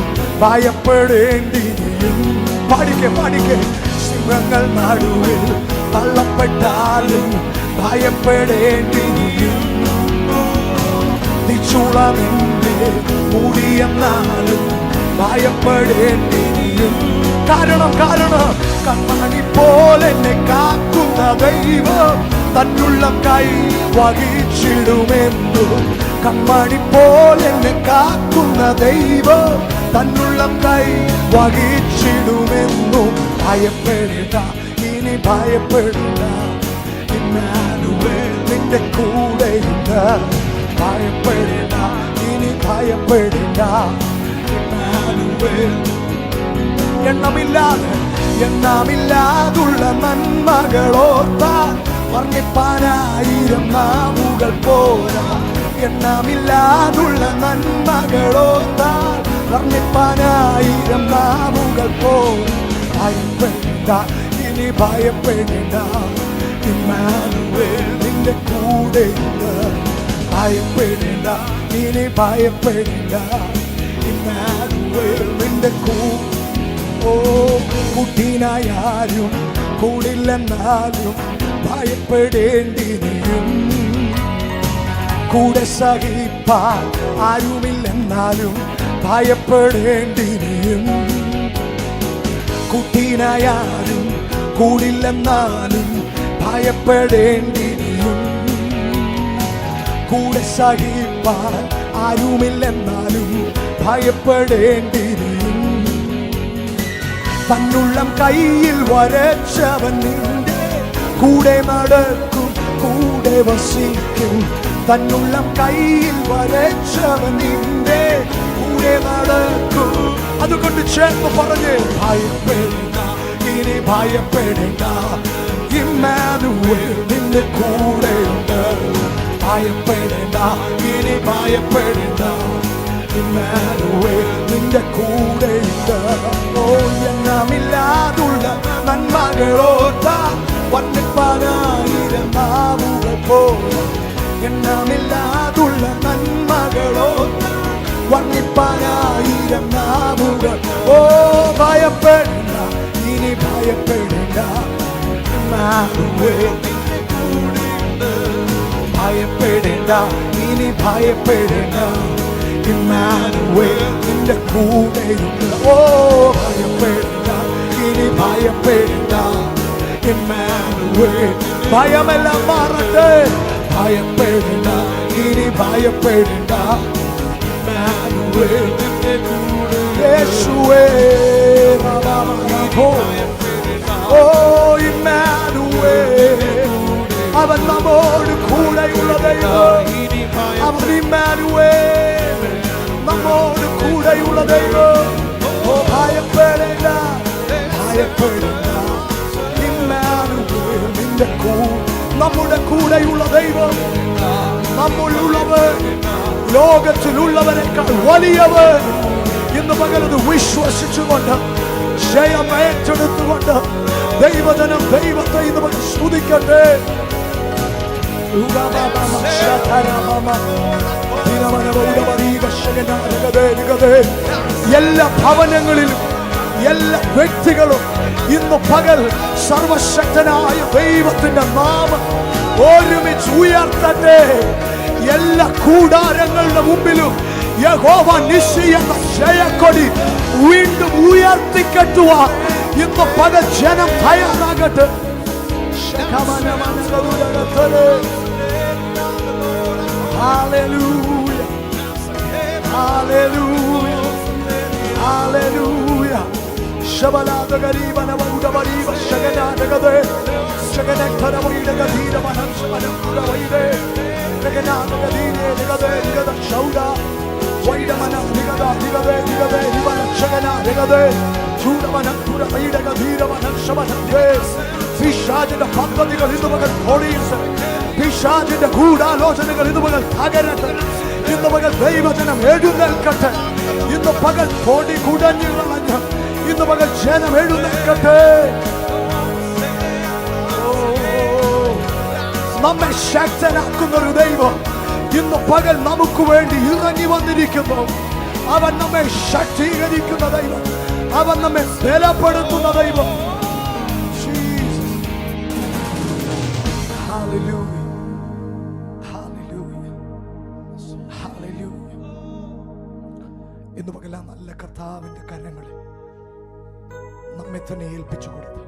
ഭയപ്പെടേണ്ടിയും. പാടിക്കെ പാടിക്കെ. സിംഹങ്ങൾ നടുവിൽ തള്ളപ്പെട്ടാലും ഭയപ്പെടേണ്ടിയും, തിച്ചൂള നിന്നെ മൂടിയെന്നാലും ഭയപ്പെടേണ്ടിയും. കാരണം കൺമണി പോലെ എന്നെ കാക്കുന്ന ദൈവം തന്നുള്ളം കൈ വഹിച്ചിടുമെന്നു. കൺമണി പോലെ എന്നെ കാക്കുന്ന എന്ന ദൈവം തന്നുള്ളം കൈ വഹിച്ചിടുമെന്നും ഭയപ്പെടേണ്ട, ഇനി ഭയപ്പെടേണ്ട. ഇമ്മാനുവേൽ നിന്റെ കൂടെയുണ്ട്. ഭയപ്പെടേണ്ട, ഇനി ഭയപ്പെടേണ്ട. ഇമ്മാനുവേൽ എണ്ണമില്ലാതുള്ള നന്മകളോർത്താൽ വർണ്ണിപ്പാനായിരം നാവുകൾ പോരാ. എണ്ണമില്ലാതുള്ള നന്മകളോർത്താൽ വർണ്ണിപ്പാനായിരം നാവുകൾ പോരാ. ഭയപ്പെടേണ്ട, ഇനി ഭയപ്പെടേണ്ട. ഇമ്മാനുവേൽ നിന്റെ കൂടെയുണ്ട്. ഭയപ്പെടേണ്ട, ഇനി ഭയപ്പെടേണ്ട. ഇമ്മാനുവേൽ നിന്റെ കൂടെ. ഓ കുട്ടീനായാലും കൂടില്ലെന്നാലും ഭയപ്പെടേണ്ടിയും, കൂടെ സഹിപ്പാൻ ആരുമില്ലെന്നാലും ഭയപ്പെടേണ്ടിയും. കുട്ടീനായാലും കൂടില്ലെന്നാലും ഭയപ്പെടേണ്ടിയും, കൂടെ സഹിപ്പാൻ ആരുമില്ലെന്നാലും ഭയപ്പെടേണ്ടിയും. തന്നുള്ളം കയ്യിൽ വരച്ചവൻ നിന്റെ കൂടെ നടക്കും, കൂടെ വസിക്കും. തന്നുള്ളം കയ്യിൽ വരച്ചവൻ നിന്റെ കൂടെ നടക്കും. അതുകൊണ്ട് ചേർന്ന് പറഞ്ഞ് ഭയപ്പെടേണ്ട, ഇനി ഭയപ്പെടേണ്ട. ഇമ്മാനുവേൽ നിന്റെ കൂടെയുണ്ട്. ഭയപ്പെടേണ്ട, ഇനി ഭയപ്പെടേണ്ട. ഇമ്മാനുവേൽ നിന്റെ കൂടെയുണ്ട്. ഓ എണ്ണമില്ലാതുള്ള നന്മകളോർത്താൽ വർണ്ണിപ്പാനായിരം നാവുകൾ പോരാ. എണ്ണമില്ലാതുള്ള നന്മകളോർത്താൽ വർണ്ണിപ്പാനായിരം നാവുകൾ. ഓ ഭയപ്പെടേണ്ട, ഇനി ഭയപ്പെടേണ്ട. ഇമ്മാനുവേൽ നിന്റെ കൂടെയുണ്ട്. ഭയപ്പെടേണ്ട, ഇനി ഭയപ്പെടേണ്ട. ഇമ്മാനുവേൽ നിന്റെ കൂടെയുണ്ട്. ഓ ഭയപ്പെടേണ്ട, ഇനി ഭയപ്പെടേണ്ട. ഇമ്മാനുവേൽ ഭയമെല്ലാം മാറട്ടെ. ഭയപ്പെടേണ്ട, ഇനി ഭയപ്പെടേണ്ട. ഇമ്മാനുവേൽ നിന്റെ കൂടെ. യേശുവേ ഓ ഇമ്മാനുവേൽ, അവൻ നമ്മോട് കൂടെയുള്ള ദൈവം. അവൻ ഇമ്മാനുവേൽ നമ്മോട് കൂടെയുള്ള ദൈവം. ഓ ഭയപ്പെടേണ്ട, ഭയപ്പെടേണ്ട. ഇമ്മാനുവേൽ നിന്റെ നമ്മുടെ കൂടെയുള്ള ദൈവം. നമ്മളുള്ളവർ ലോകത്തിലുള്ളവരെക്കാൾ വലിയവർ. ഇന്ന് പകലത് വിശ്വസിച്ചുകൊണ്ട് ജയം ഏറ്റെടുത്തുകൊണ്ട് ദൈവജനം ദൈവത്തെ ഇന്ന് പകൽ സ്തുതിക്കട്ടെ. എല്ലാ ഭവനങ്ങളിലും എല്ലാ വ്യക്തികളും ഇന്ന് പകൽ സർവശക്തനായ ദൈവത്തിന്റെ നാമം ഒരുമിച്ച് ഉയർത്തട്ടെ. എല്ലാ കൂടാരങ്ങളുടെ മുമ്പിലും യഹോവ നിശി എന്ന ജയക്കൊടി വീണ്ടും ഉയർത്തിക്കെട്ടുവാൻ ഇന്ന് പകൽ ജനം തയ്യാറാകട്ടെ. Hallelujah, hallelujah, hallelujah. Shabalada garibana varuda variva shaganada gade shaganekthara vaida gadira manan shamanamura vaide shaganada gadire gade gada shauda vaida manan gada gade gade divana shaganada gade chuda manan pura vaida gadira manan shamanamre. പിശാചിന്റെ പദ്ധതികൾ ഇന്ന് മകൾ പൊളിയട്ടെ. പിശാചിന്റെ ഗൂഢാലോചനകൾ ഇന്ന് മകൾ തകരട്ടെ. ഇന്ന് മകൾ ദൈവജനം എഴുന്നേൽക്കട്ടെ. ഇന്ന് പകൽ പൊടി കുടഞ്ഞു കളഞ്ഞ് ഇന്ന് മകൾ ജനം എഴുന്നേൽക്കട്ടെ. നമ്മെ ശക്തനാക്കുന്ന ഒരു ദൈവം ഇന്ന് പകൽ നമുക്ക് വേണ്ടി ഇറങ്ങി വന്നിരിക്കുന്നു. അവൻ നമ്മെ ശക്തീകരിക്കുന്ന ദൈവം. അവൻ നമ്മെ ബലപ്പെടുത്തുന്ന ദൈവം. Hallelujah, hallelujah, hallelujah. ഇന്ന് പകൽ ആ നല്ല കർത്താവിന്റെ കരങ്ങളിൽ നമ്മെ തന്നെ ഏൽപ്പിച്ചു കൊടുത്ത്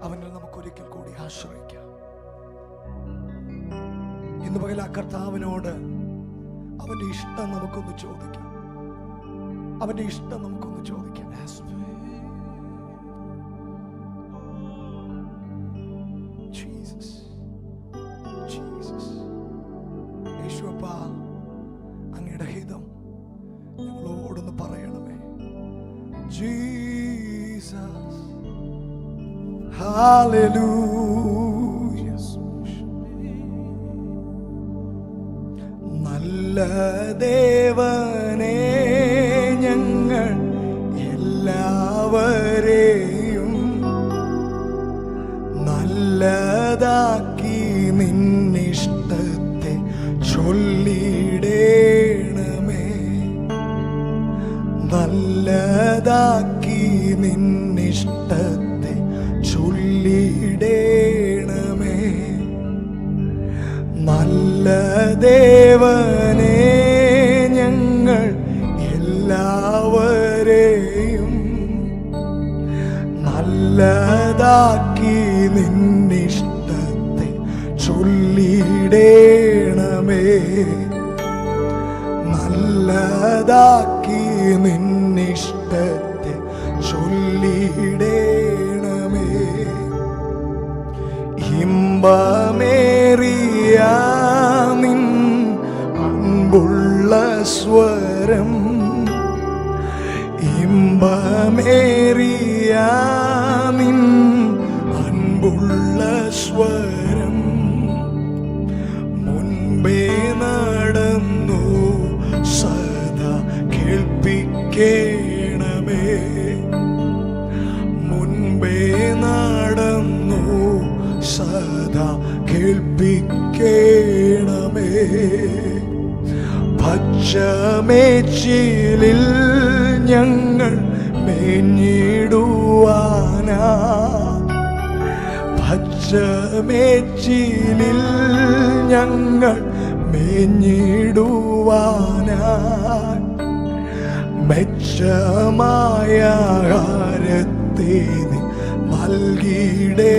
അവനിൽ നമുക്കൊരിക്കൽ കൂടി ആശ്രയിക്കാം. ഇന്ന് പകൽ ആ കർത്താവിനോട് അവന്റെ ഇഷ്ടം നമുക്കൊന്ന് ചോദിക്കാം. അവന്റെ ഇഷ്ടം നമുക്കൊന്ന് ചോദിക്കാം. യേശുവപ്പാ, അങ്ങയുടെ ഹിതം ഞങ്ങളോടൊന്ന് പറയണമേ. Jesus, hallelujah. നല്ല ദേവനേ, ഞങ്ങൾ എല്ലാവരെയും നല്ലതാക്കി നിന്നിഷ്ടത്തെ ചൊല്ലിടേണമേ. നല്ലതാക്കി നിന്നിഷ്ടത്തെ ചൊല്ലിടേണമേ. നല്ല ദേവനേ, ഞങ്ങൾ എല്ലാവരെയും നല്ലതാക്കി നിന്നിഷ്ടത്തെ ചൊല്ലിടേണമേ. നല്ലതാക്കി നിന്നിഷ്ടത്തെ ചൊല്ലിടേണമേ. ഇമ്പമേറിയ നിൻ അൻപുള്ള സ്വരം, ഇമ്പമേറിയ നിൻ അൻപുള്ള സ്വരം മുൻപേ നടന്നു സദാ കേൾപ്പിക്കേണമേ. മുൻപേ നടന്നു സദാ കേൾപ്പിക്കേണമേ. പച്ചമേച്ചിലിൽ ഞങ്ങൾ മേഞ്ഞിടുവാനാ. പച്ചമേച്ചിലിൽ ഞങ്ങൾ മേഞ്ഞിടുവാനാ. മെച്ചമായ ആഹാരത്തെ നീ നൽകിയിടേ.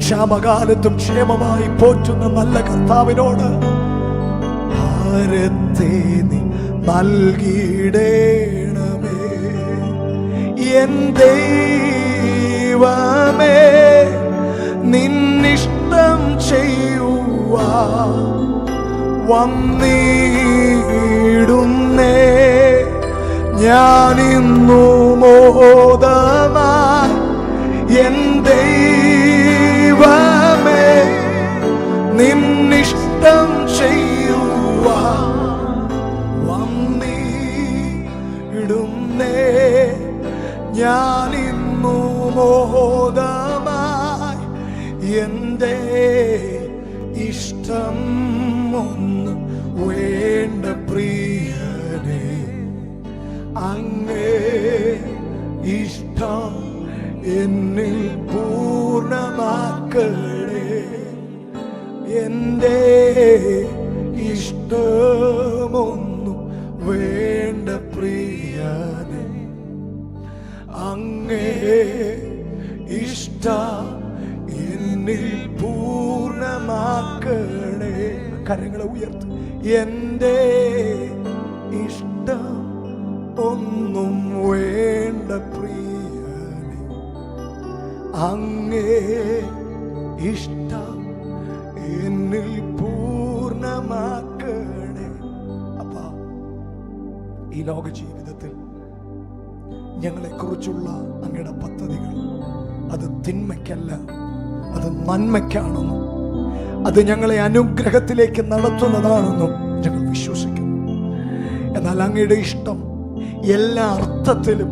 ക്ഷാമകാലത്തും ക്ഷേമമായി പോറ്റുന്ന നല്ല കർത്താവിനോട് ആഹാരത്തെ നീ നൽകിയിടേണമേ. എൻ ദൈവമേ, നിന്നിഷ്ടം ചെയ്യുവാൻ വന്നിടുന്നേ. ഞാനിന്നു മോദമായി എൻ ദൈവമേ, നിന്നിഷ്ടം ചെയ്യുവാൻ വന്നിടുന്നേ. ഞാനിന്നു മോദമായി എന്റെ ഇഷ്ടം ഒന്നും വേണ്ട പ്രിയനേ. അങ്ങേ ഇഷ്ടം എന്നിൽ പൂർണ്ണമാക്കണേ. എന്റെ ഇഷ്ടമൊന്നും വേണ്ട പ്രിയനേ. അങ്ങേ ഇഷ്ടം എന്നിൽ പൂർണ്ണമാക്കണേ. കരങ്ങളെ ഉയർത്ത്. എന്റെ ഇഷ്ടം ഒന്നും വേണ്ട പ്രിയനേ. അങ്ങേ ഇഷ്ടം എന്നിൽ പൂർണ്ണമാക്കണേ. അപ്പാ, ഈ ലോക ജീവിതത്തിൽ ഞങ്ങളെക്കുറിച്ചുള്ള അങ്ങയുടെ പദ്ധതികൾ അത് തിന്മയ്ക്കല്ല, അത് നന്മയ്ക്കാണെന്നും അത് ഞങ്ങളെ അനുഗ്രഹത്തിലേക്ക് നടത്തുന്നതാണെന്നും ഞങ്ങൾ വിശ്വസിക്കുന്നു. എന്നാൽ അങ്ങയുടെ ഇഷ്ടം എല്ലാ അർത്ഥത്തിലും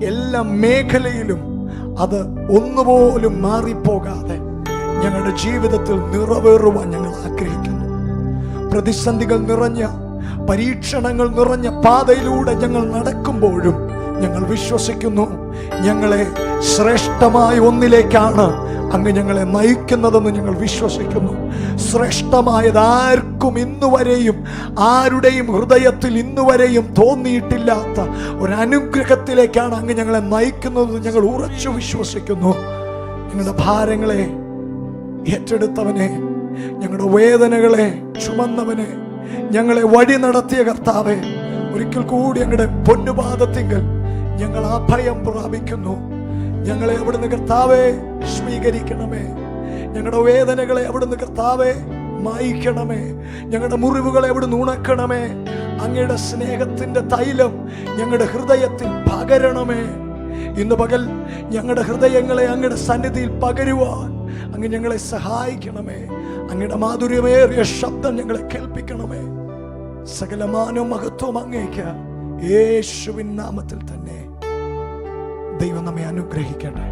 എല്ലാ മേഖലയിലും അത് ഒന്നുപോലും മാറിപ്പോകാതെ ഞങ്ങളുടെ ജീവിതത്തിൽ നിറവേറുവാൻ ഞങ്ങൾ ആഗ്രഹിക്കുന്നു. പ്രതിസന്ധികൾ നിറഞ്ഞ, പരീക്ഷണങ്ങൾ നിറഞ്ഞ പാതയിലൂടെ ഞങ്ങൾ നടക്കുമ്പോഴും ഞങ്ങൾ വിശ്വസിക്കുന്നു ഞങ്ങളെ ശ്രേഷ്ഠമായ ഒന്നിലേക്കാണ് അങ്ങ് ഞങ്ങളെ നയിക്കുന്നതെന്ന് ഞങ്ങൾ വിശ്വസിക്കുന്നു. ശ്രേഷ്ഠമായത് ആർക്കും ഇന്നുവരെയും ആരുടെയും ഹൃദയത്തിൽ ഇന്നുവരെയും തോന്നിയിട്ടില്ലാത്ത ഒരു അനുഗ്രഹത്തിലേക്കാണ് അങ്ങ് ഞങ്ങളെ നയിക്കുന്നതെന്ന് ഞങ്ങൾ ഉറച്ചു വിശ്വസിക്കുന്നു. ഞങ്ങളുടെ ഭാരങ്ങളെ ഏറ്റെടുത്തവനെ, ഞങ്ങളുടെ വേദനകളെ ചുമന്നവനെ, ഞങ്ങളെ വഴി നടത്തിയ കർത്താവേ, ഒരിക്കൽ കൂടി ഞങ്ങളുടെ പൊന്നുപാദത്തിങ്കൽ ഞങ്ങൾ അഭയം പ്രാപിക്കുന്നു. ഞങ്ങളെ അവിടുന്ന് കർത്താവേ സ്വീകരിക്കണമേ. ഞങ്ങളുടെ വേദനകളെ അവിടുന്ന് കർത്താവേ മായിക്കണമേ. ഞങ്ങളുടെ മുറിവുകളെ അവിടുന്ന് ഉണക്കണമേ. അങ്ങയുടെ സ്നേഹത്തിന്റെ തൈലം ഞങ്ങളുടെ ഹൃദയത്തിൽ പകരണമേ. ഇന്ന് പകൽ ഞങ്ങളുടെ ഹൃദയങ്ങളെ അങ്ങയുടെ സന്നിധിയിൽ പകരുവാൻ അങ്ങ് ഞങ്ങളെ സഹായിക്കണമേ. അങ്ങയുടെ മാധുര്യമേറിയ ശബ്ദം ഞങ്ങളെ കേൾപ്പിക്കണമേ. സകലമാനവും മഹത്വവും അങ്ങേക്ക് യേശുവിൻ നാമത്തിൽ തന്നെ. ദൈവം നമ്മെ അനുഗ്രഹിക്കട്ടെ.